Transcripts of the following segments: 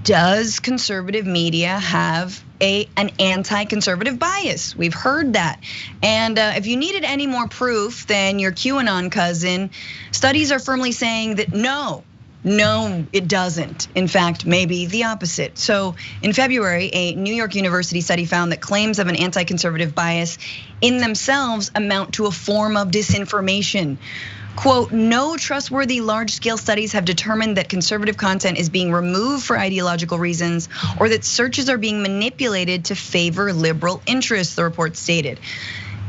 does conservative media have an anti-conservative bias? We've heard that. And if you needed any more proof than your QAnon cousin, studies are firmly saying that no, it doesn't. In fact, maybe the opposite. So in February, a New York University study found that claims of an anti-conservative bias in themselves amount to a form of disinformation. Quote, no trustworthy large-scale studies have determined that conservative content is being removed for ideological reasons or that searches are being manipulated to favor liberal interests, the report stated.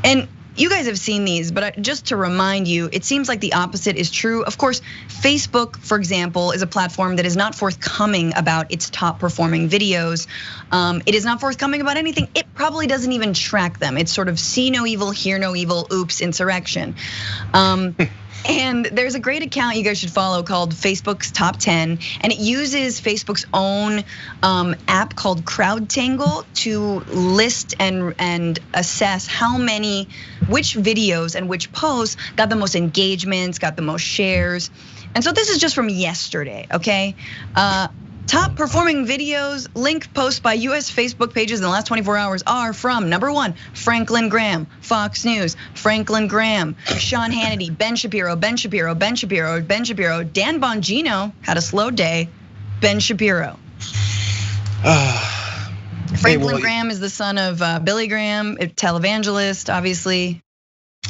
And you guys have seen these, but just to remind you, it seems like the opposite is true. Of course, Facebook, for example, is a platform that is not forthcoming about its top performing videos. It is not forthcoming about anything. It probably doesn't even track them. It's sort of see no evil, hear no evil, oops, insurrection. And there's a great account you guys should follow called Facebook's Top 10, and it uses Facebook's own app called CrowdTangle to list and assess which videos and which posts got the most engagements, got the most shares. And so this is just from yesterday, okay? Top performing videos, link posts by US Facebook pages in the last 24 hours are from number 1, Franklin Graham, Fox News, Franklin Graham, Sean Hannity, Ben Shapiro, Dan Bongino had a slow day, Ben Shapiro. Franklin Graham is the son of Billy Graham, a televangelist, obviously.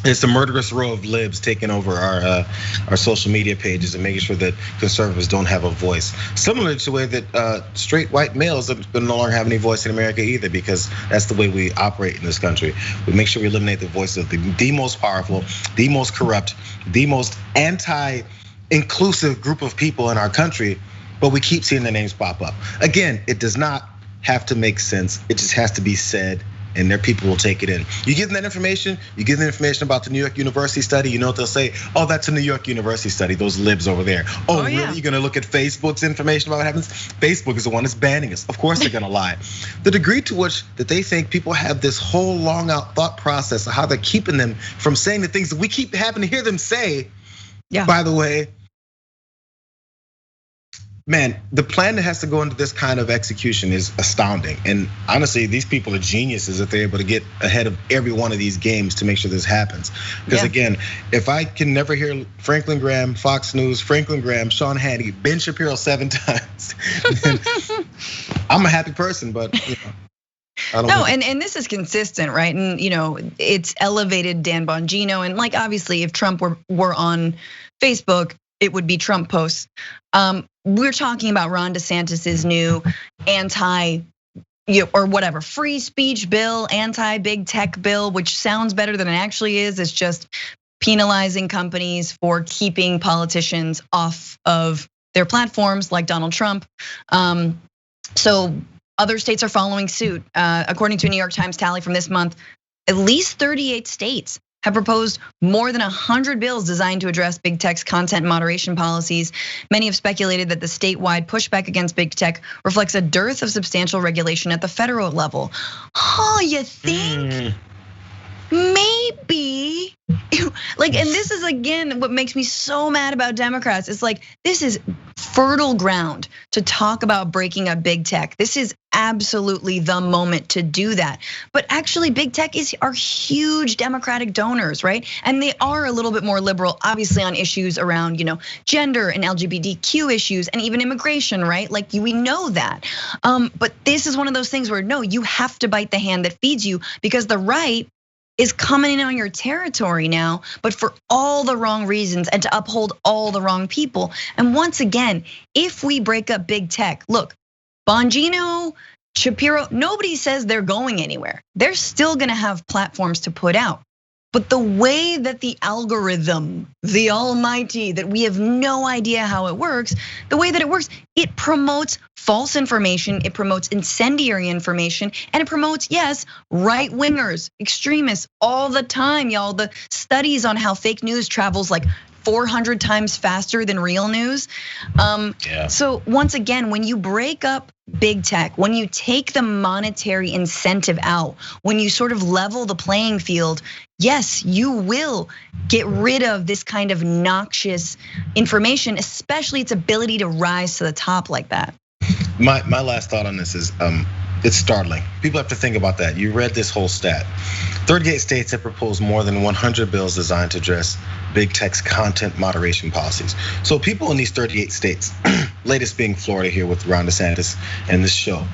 It's a murderous row of libs taking over our social media pages and making sure that conservatives don't have a voice. Similar to the way that straight white males no longer have any voice in America either, because that's the way we operate in this country. We make sure we eliminate the voice of the most powerful, the most corrupt, the most anti-inclusive group of people in our country, but we keep seeing their names pop up. Again, it does not have to make sense. It just has to be said. And their people will take it in. You give them that information, you give them information about the New York University study, you know what they'll say? Oh, that's a New York University study, those libs over there. Oh, really? You're gonna look at Facebook's information about what happens? Facebook is the one that's banning us. Of course they're gonna lie. The degree to which that they think people have this whole long out thought process of how they're keeping them from saying the things that we keep having to hear them say. Yeah. By the way, man, the plan that has to go into this kind of execution is astounding. And honestly, these people are geniuses if they're able to get ahead of every one of these games to make sure this happens. Because again, if I can never hear Franklin Graham, Fox News, Franklin Graham, Sean Hannity, Ben Shapiro 7 times, then I'm a happy person, but no, and this is consistent, right? And it's elevated Dan Bongino, and like obviously, if Trump were on Facebook, it would be Trump posts. We're talking about Ron DeSantis's new free speech bill, anti-big tech bill, which sounds better than it actually is. It's just penalizing companies for keeping politicians off of their platforms, like Donald Trump. So other states are following suit. According to a New York Times tally from this month, at least 38 states have proposed more than 100 bills designed to address big tech's content moderation policies. Many have speculated that the statewide pushback against big tech reflects a dearth of substantial regulation at the federal level. Oh, you think? Maybe. And this is again what makes me so mad about Democrats. It's like, this is fertile ground to talk about breaking up big tech. This is absolutely the moment to do that. But actually, big tech are huge Democratic donors, right? And they are a little bit more liberal, obviously, on issues around, gender and LGBTQ issues and even immigration, right? Like we know that. But this is one of those things where no, you have to bite the hand that feeds you, because the right is coming in on your territory now, but for all the wrong reasons and to uphold all the wrong people. And once again, if we break up big tech, look, Bongino, Shapiro, nobody says they're going anywhere. They're still gonna have platforms to put out. But the way that the algorithm, the almighty, that we have no idea how it works, the way that it works, it promotes false information, it promotes incendiary information, and it promotes, yes, right wingers, extremists all the time, y'all. The studies on how fake news travels like 400 times faster than real news. So once again, when you break up big tech, when you take the monetary incentive out, when you sort of level the playing field, yes, you will get rid of this kind of noxious information, especially its ability to rise to the top like that. My last thought on this is it's startling. People have to think about that. You read this whole stat. 38 states have proposed more than 100 bills designed to address big tech's content moderation policies. So people in these 38 states, latest being Florida here with Ron DeSantis and this show.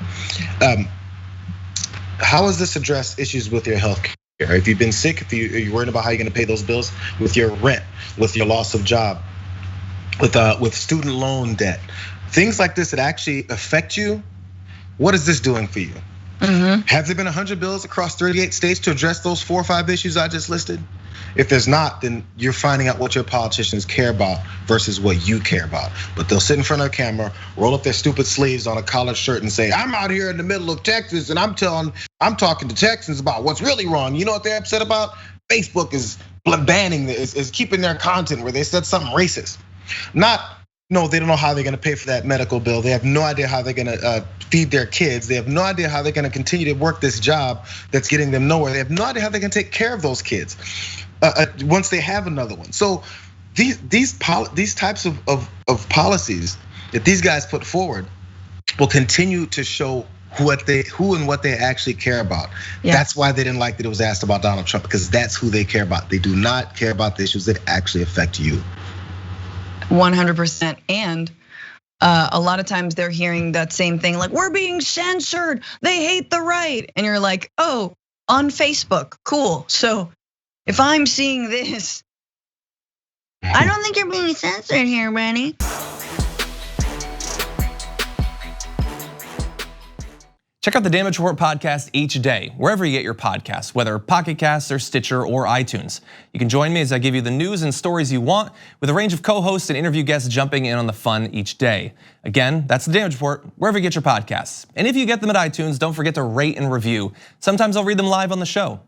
How does this address issues with your health care? If you've been sick, if you're worried about how you're gonna pay those bills, with your rent, with your loss of job, with student loan debt, things like this that actually affect you, what is this doing for you? Have there been 100 bills across 38 states to address those 4 or 5 issues I just listed? If there's not, then you're finding out what your politicians care about versus what you care about. But they'll sit in front of a camera, roll up their stupid sleeves on a collared shirt and say, I'm out here in the middle of Texas and I'm talking to Texans about what's really wrong. You know what they're upset about? Facebook is banning, is keeping their content where they said something racist. No, they don't know how they're gonna pay for that medical bill. They have no idea how they're gonna feed their kids. They have no idea how they're gonna continue to work this job that's getting them nowhere. They have no idea how they're gonna take care of those kids once they have another one. So these types of policies that these guys put forward will continue to show who and what they actually care about. Yeah. That's why they didn't like that it was asked about Donald Trump, because that's who they care about. They do not care about the issues that actually affect you. 100%. And a lot of times they're hearing that same thing, like, we're being censored, they hate the right. And you're like, oh, on Facebook, cool. So if I'm seeing this, I don't think you're being censored here, Benny. Check out the Damage Report podcast each day, wherever you get your podcasts, whether Pocket Casts or Stitcher or iTunes. You can join me as I give you the news and stories you want, with a range of co-hosts and interview guests jumping in on the fun each day. Again, that's the Damage Report, wherever you get your podcasts. And if you get them at iTunes, don't forget to rate and review. Sometimes I'll read them live on the show.